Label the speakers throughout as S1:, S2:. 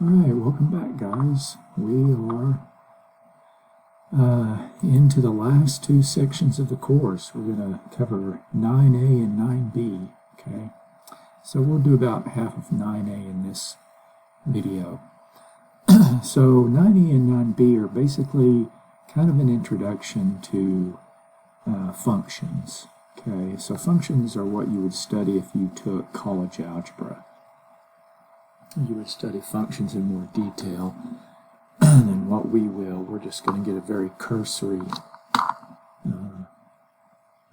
S1: Alright, welcome back, guys. We are into the last two sections of the course. We're going to cover 9A and 9B, okay? So we'll do about half of 9A in this video. So 9A and 9B are basically kind of an introduction to functions, okay? So functions are what you would study if you took college algebra. You would study functions in more detail than what we will. We're just going to get a very cursory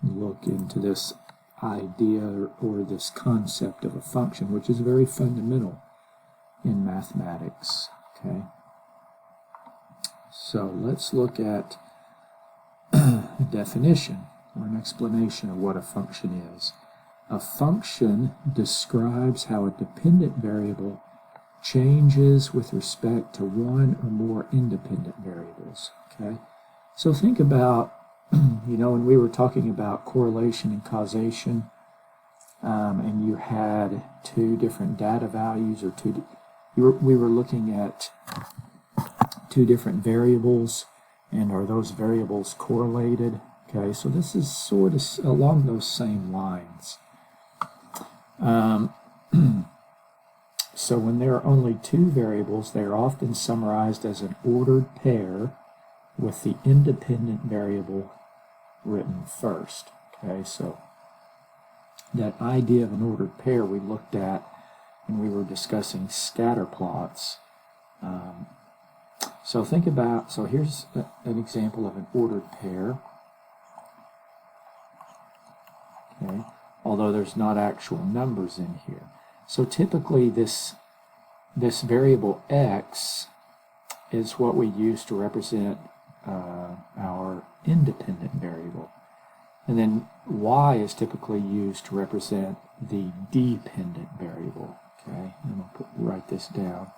S1: look into this idea or this concept of a function, which is very fundamental in mathematics. Okay, so let's look at a definition or an explanation of what a function is. A function describes how a dependent variable changes with respect to one or more independent variables. Okay, so think about, when we were talking about correlation and causation, and you had two different data values, or we were looking at two different variables, and are those variables correlated? Okay, so this is sort of along those same lines. So when there are only two variables, they are often summarized as an ordered pair with the independent variable written first. Okay, so that idea of an ordered pair we looked at when we were discussing scatter plots. So here's an example of an ordered pair. Okay, although there's not actual numbers in here. So typically this variable x is what we use to represent our independent variable. And then y is typically used to represent the dependent variable. Okay, I'm going to write this down.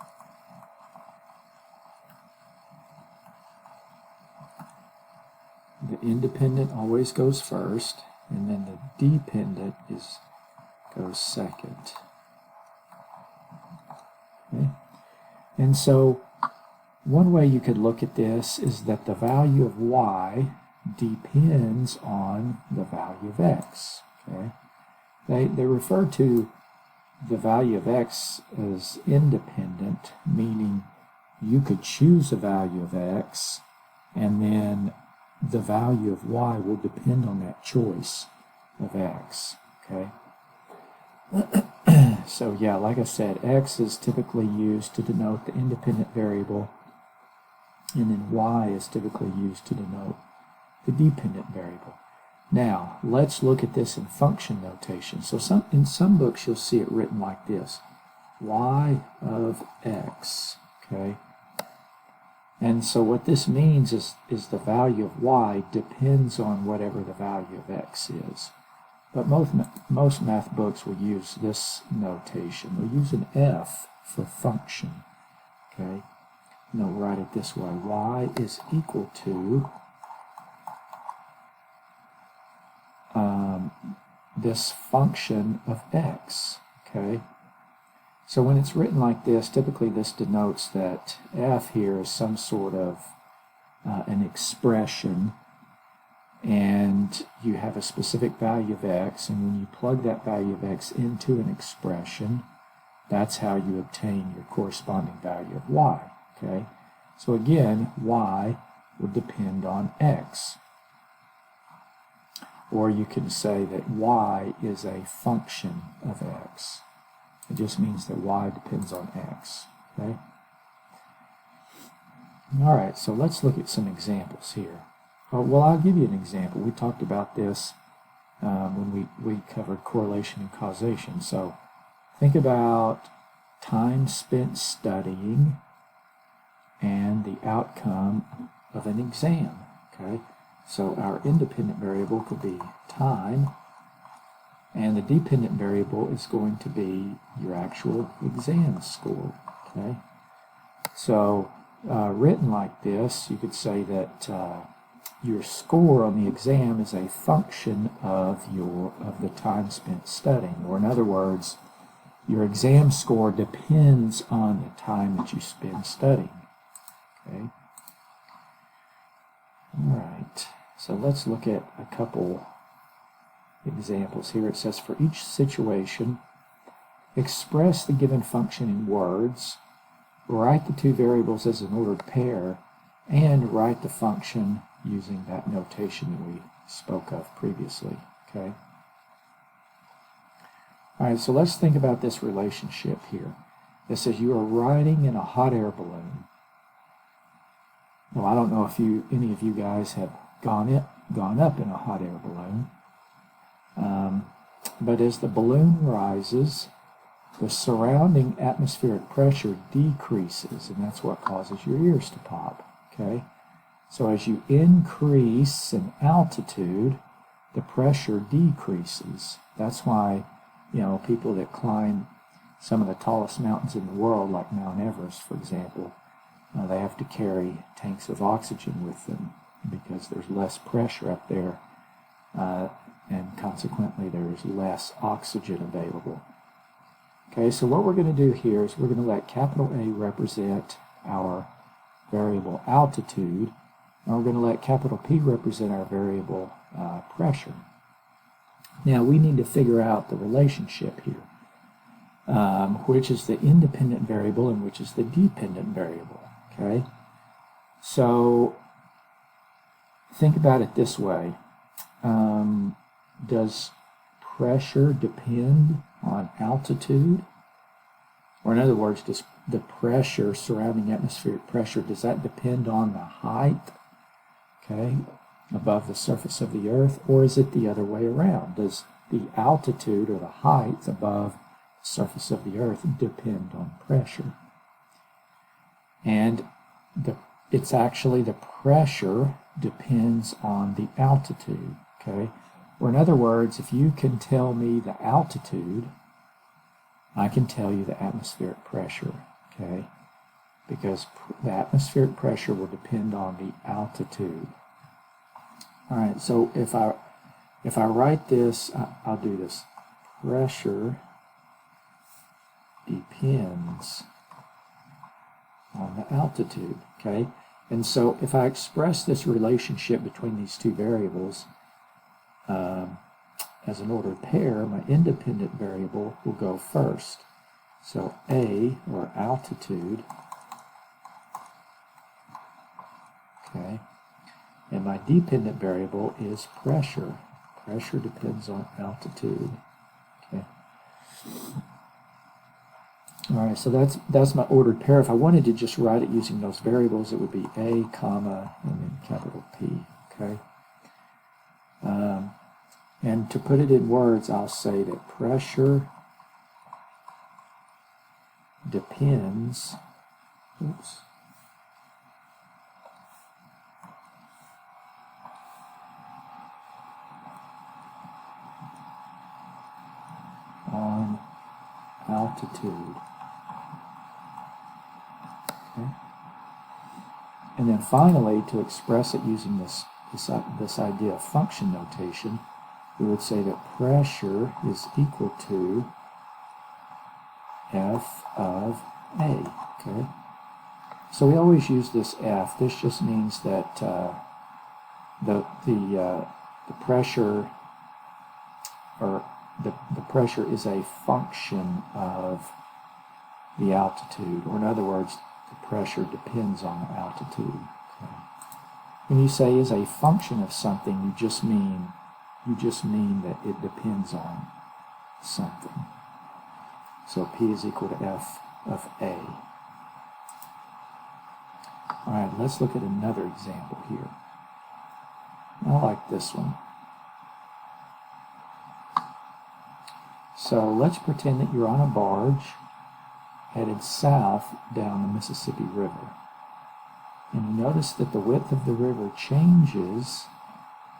S1: The independent always goes first, and then the dependent goes second. Okay. And so one way you could look at this is that the value of y depends on the value of x. Okay. They refer to the value of x as independent, meaning you could choose a value of x, and then the value of y will depend on that choice of x. Okay. So yeah, like I said, x is typically used to denote the independent variable, and then y is typically used to denote the dependent variable. Now, let's look at this in function notation. So in some books you'll see it written like this: y of x. Okay? And so what this means is the value of y depends on whatever the value of x is. But most math books will use this notation. They'll use an f for function. Okay? And they'll write it this way: y is equal to this function of x. Okay? So when it's written like this, typically this denotes that f here is some sort of an expression, and you have a specific value of x, and when you plug that value of x into an expression, that's how you obtain your corresponding value of y. Okay? So again, y would depend on x. Or you can say that y is a function of x. It just means that y depends on x. Okay? All right, so let's look at some examples here. Well, I'll give you an example. We talked about this when we covered correlation and causation. So think about time spent studying and the outcome of an exam. Okay? So our independent variable could be time, and the dependent variable is going to be your actual exam score. Okay? So written like this, you could say that your score on the exam is a function of the time spent studying. Or in other words, your exam score depends on the time that you spend studying. Okay. All right. So let's look at a couple examples here. It says, for each situation, express the given function in words, write the two variables as an ordered pair, and write the function using that notation that we spoke of previously. Okay. All right, so let's think about this relationship here. It says you are riding in a hot air balloon. Well, I don't know if any of you guys have gone up in a hot air balloon, but as the balloon rises, the surrounding atmospheric pressure decreases, and that's what causes your ears to pop. Okay, so as you increase in altitude, the pressure decreases. That's why, people that climb some of the tallest mountains in the world, like Mount Everest, for example, they have to carry tanks of oxygen with them because there's less pressure up there, and consequently there's less oxygen available. Okay, so what we're going to do here is we're going to let capital A represent our variable altitude, and we're going to let capital P represent our variable pressure. Now we need to figure out the relationship here, which is the independent variable and which is the dependent variable. Okay, so think about it this way. Does pressure depend on altitude? Or in other words, does the pressure, surrounding atmospheric pressure, does that depend on the height, okay, above the surface of the earth, or is it the other way around? Does the altitude or the height above the surface of the earth depend on pressure? And it's actually the pressure depends on the altitude, okay? Or in other words, if you can tell me the altitude, I can tell you the atmospheric pressure, okay? Because the atmospheric pressure will depend on the altitude. All right, so if I write this, I'll do this. Pressure depends on the altitude, okay? And so if I express this relationship between these two variables as an ordered pair, my independent variable will go first. So A, or altitude, okay, and my dependent variable is pressure. Pressure depends on altitude, okay. All right, so that's my ordered pair. If I wanted to just write it using those variables, it would be A, comma, and then capital P, okay? And to put it in words, I'll say that pressure depends, on altitude. Okay. And then finally, to express it using this idea of function notation, we would say that pressure is equal to F of A. Okay. So we always use this F. This just means that the pressure, or the pressure is a function of the altitude, or in other words, the pressure depends on the altitude. Okay. When you say is a function of something, you just mean that it depends on something. So P is equal to F of A. All right, let's look at another example here. I like this one. So let's pretend that you're on a barge headed south down the Mississippi River. And you notice that the width of the river changes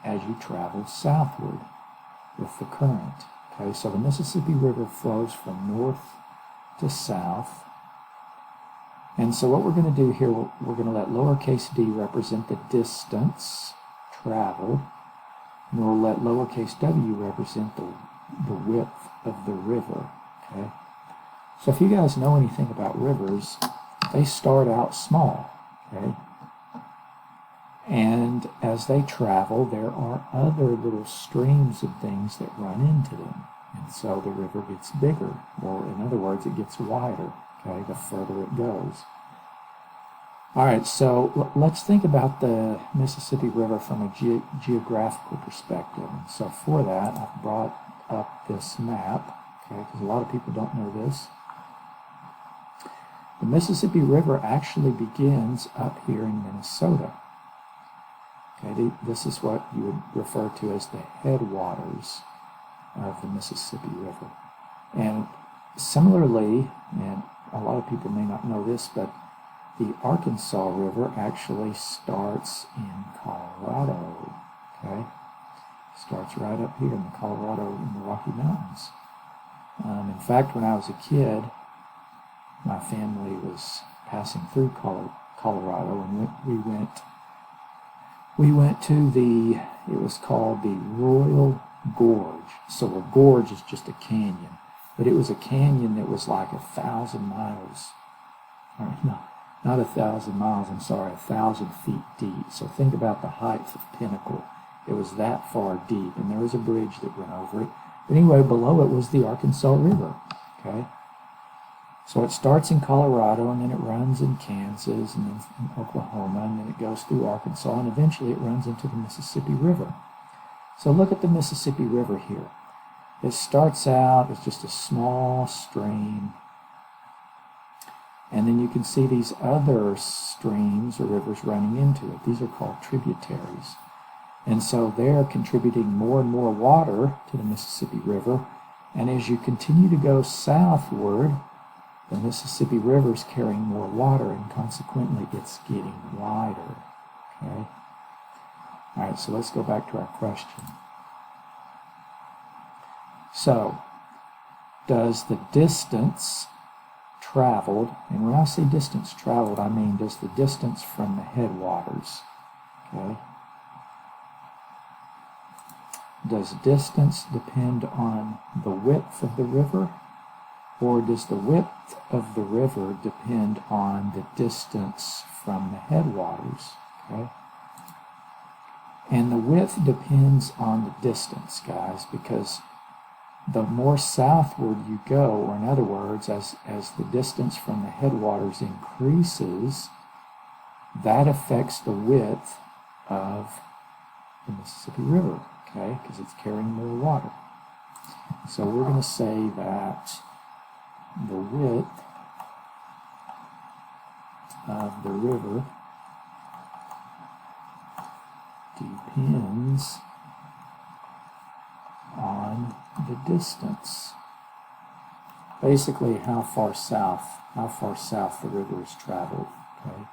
S1: as you travel southward with the current. Okay, so the Mississippi River flows from north to south. And so what we're going to do here, we're going to let lowercase d represent the distance traveled, and we'll let lowercase w represent the width of the river. Okay, So if you guys know anything about rivers, they start out small, okay? And as they travel, there are other little streams of things that run into them. And so the river gets bigger, or in other words, it gets wider, okay, the further it goes. All right, so let's think about the Mississippi River from a geographical perspective. And so for that, I've brought up this map, okay, because a lot of people don't know this. The Mississippi River actually begins up here in Minnesota. Okay, this is what you would refer to as the headwaters of the Mississippi River. And similarly, and a lot of people may not know this, but the Arkansas River actually starts in Colorado. Okay, starts right up here in the Colorado, in the Rocky Mountains. In fact, when I was a kid, my family was passing through Colorado, and we went to it was called the Royal Gorge. So a gorge is just a canyon, but it was a canyon that was like 1,000 miles. Or no, not 1,000 miles, I'm sorry, 1,000 feet deep. So think about the height of Pinnacle. It was that far deep, and there was a bridge that went over it. But anyway, below it was the Arkansas River, okay? So it starts in Colorado, and then it runs in Kansas, and then in Oklahoma, and then it goes through Arkansas, and eventually it runs into the Mississippi River. So look at the Mississippi River here. It starts out as just a small stream, and then you can see these other streams or rivers running into it. These are called tributaries. And so they're contributing more and more water to the Mississippi River, and as you continue to go southward, the Mississippi River is carrying more water, and consequently it's getting wider. Okay? All right, so let's go back to our question. So, does the distance traveled, and when I say distance traveled, I mean does the distance from the headwaters, okay? Does distance depend on the width of the river? Or does the width of the river depend on the distance from the headwaters? Okay? And the width depends on the distance, guys, because the more southward you go, or in other words, as the distance from the headwaters increases, that affects the width of the Mississippi River, okay, because it's carrying more water. So we're going to say that the width of the river depends on the distance. Basically, how far south the river is traveled, okay?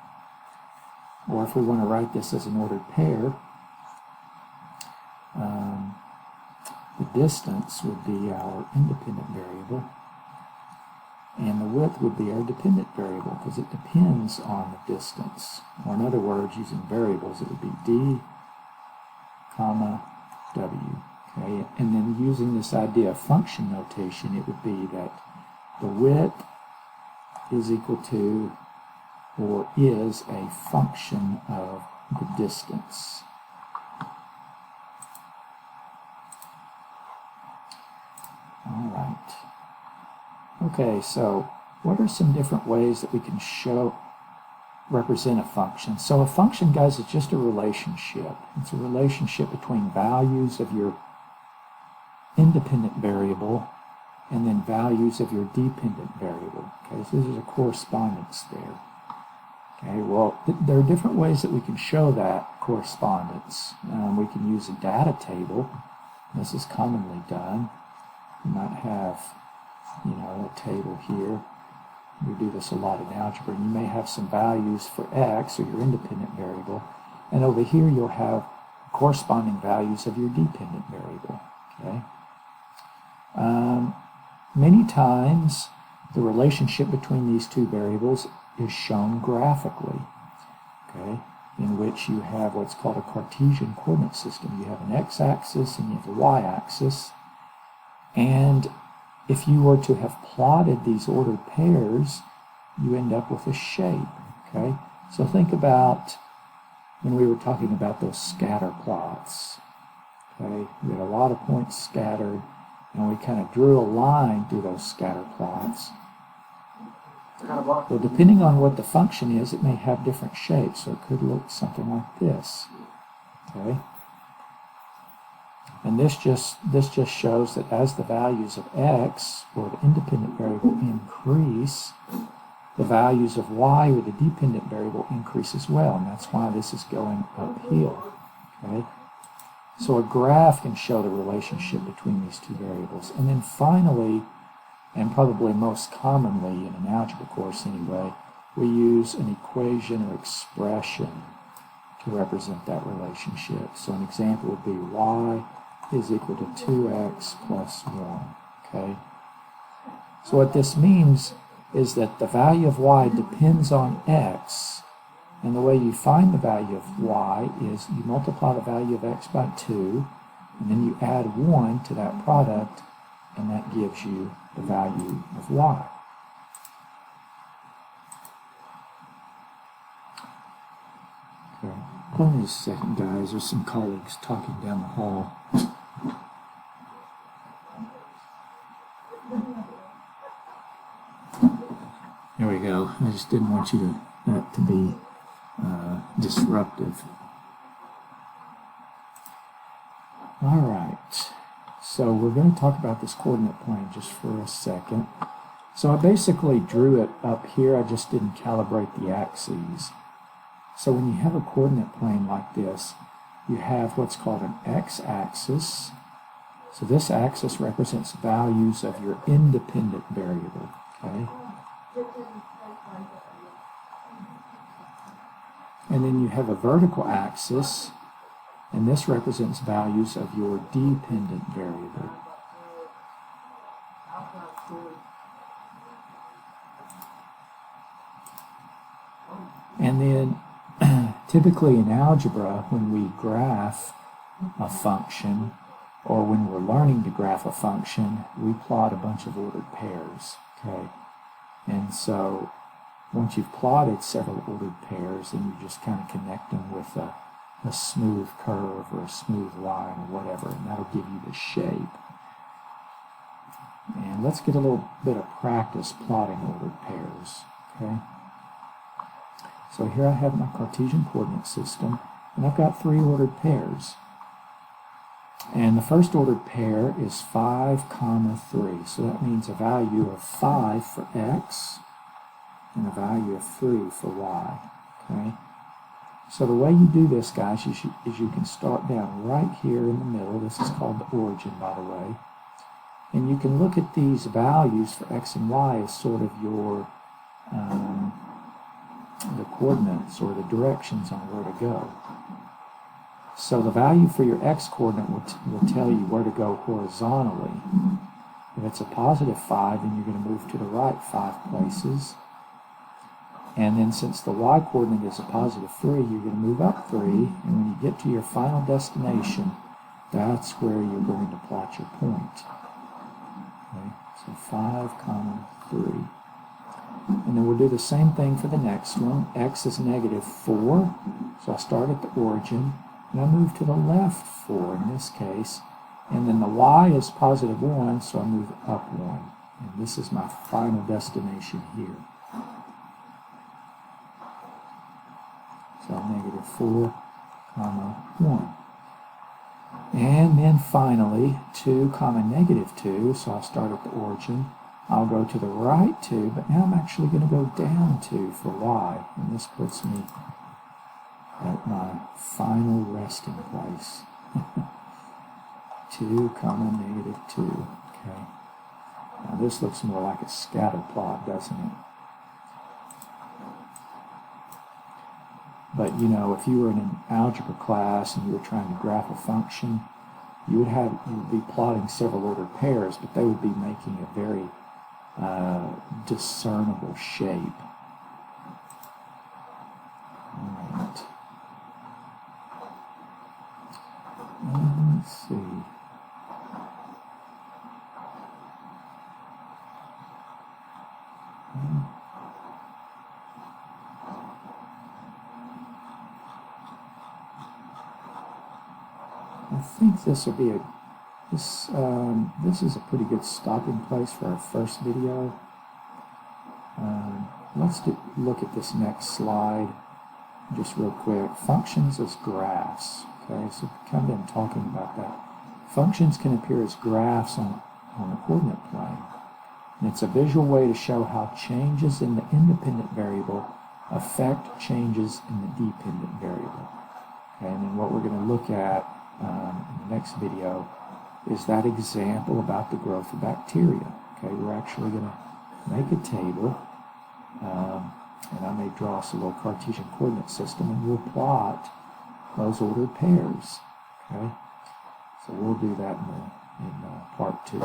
S1: Or if we want to write this as an ordered pair, the distance would be our independent variable, and the width would be our dependent variable, because it depends on the distance. Or in other words, using variables, it would be d, comma, w. Okay? And then using this idea of function notation, it would be that the width is equal to, or is, a function of the distance. All right. Okay, so what are some different ways that we can represent a function? So a function, guys, is just a relationship. It's a relationship between values of your independent variable and then values of your dependent variable. Okay, so there's a correspondence there. Okay, well, there are different ways that we can show that correspondence. We can use a data table. This is commonly done. You might have, a table here. We do this a lot in algebra. You may have some values for x, or your independent variable, and over here you'll have corresponding values of your dependent variable. Okay. Many times the relationship between these two variables is shown graphically, okay, in which you have what's called a Cartesian coordinate system. You have an x-axis and you have a y-axis, and if you were to have plotted these ordered pairs, you end up with a shape, okay? So think about when we were talking about those scatter plots, okay? We had a lot of points scattered, and we kind of drew a line through those scatter plots. Well, depending on what the function is, it may have different shapes, so it could look something like this, okay? And this just shows that as the values of x, or the independent variable, increase, the values of y, or the dependent variable, increase as well, and that's why this is going uphill, okay? So a graph can show the relationship between these two variables. And then finally, and probably most commonly in an algebra course anyway, we use an equation or expression to represent that relationship. So an example would be y is equal to 2x plus 1, okay? So what this means is that the value of y depends on x, and the way you find the value of y is you multiply the value of x by 2, and then you add 1 to that product, and that gives you the value of y. Okay. Hold on just a second, guys. There's some colleagues talking down the hall. There we go. I just didn't want that to be disruptive. All right. So we're going to talk about this coordinate plane just for a second. So I basically drew it up here. I just didn't calibrate the axes. So when you have a coordinate plane like this, you have what's called an x-axis. So this axis represents values of your independent variable, okay? And then you have a vertical axis, and this represents values of your dependent variable. And then typically in algebra, when we graph a function, or when we're learning to graph a function, we plot a bunch of ordered pairs, okay? And so once you've plotted several ordered pairs, then you just kind of connect them with a smooth curve or a smooth line or whatever, and that'll give you the shape. And let's get a little bit of practice plotting ordered pairs, okay? So here I have my Cartesian coordinate system, and I've got 3 ordered pairs. And the first ordered pair is 5, 3. So that means a value of 5 for x and a value of 3 for y, okay? So the way you do this, guys, is you can start down right here in the middle. This is called the origin, by the way. And you can look at these values for x and y as sort of your the coordinates or the directions on where to go. So the value for your x coordinate will tell you where to go horizontally. If it's a positive 5, then you're going to move to the right 5 places. And then since the y coordinate is a positive 3, you're going to move up 3, and when you get to your final destination, that's where you're going to plot your point. Okay? So 5, 3. And then we'll do the same thing for the next one. X is negative 4, so I start at the origin, and I move to the left 4 in this case. And then the y is positive 1, so I move up 1. And this is my final destination here. So negative 4, 1. And then finally, 2, negative 2, so I'll start at the origin. I'll go to the right 2, but now I'm actually going to go down 2 for y, and this puts me at my final resting place. 2, negative 2, okay. Now this looks more like a scatter plot, doesn't it? But you know, if you were in an algebra class and you were trying to graph a function, you would be plotting several ordered pairs, but they would be making a very discernible shape. All right. Let's see. think this will be this is a pretty good stopping place for our first video. Let's look at this next slide just real quick. Functions as graphs. Okay, so we've kind of been talking about that. Functions can appear as graphs on the coordinate plane. And it's a visual way to show how changes in the independent variable affect changes in the dependent variable. Okay, and then what we're going to look at in the next video is that example about the growth of bacteria. Okay, we're actually going to make a table, and I may draw us a little Cartesian coordinate system, and we'll plot those ordered pairs. Okay, so we'll do that in part 2.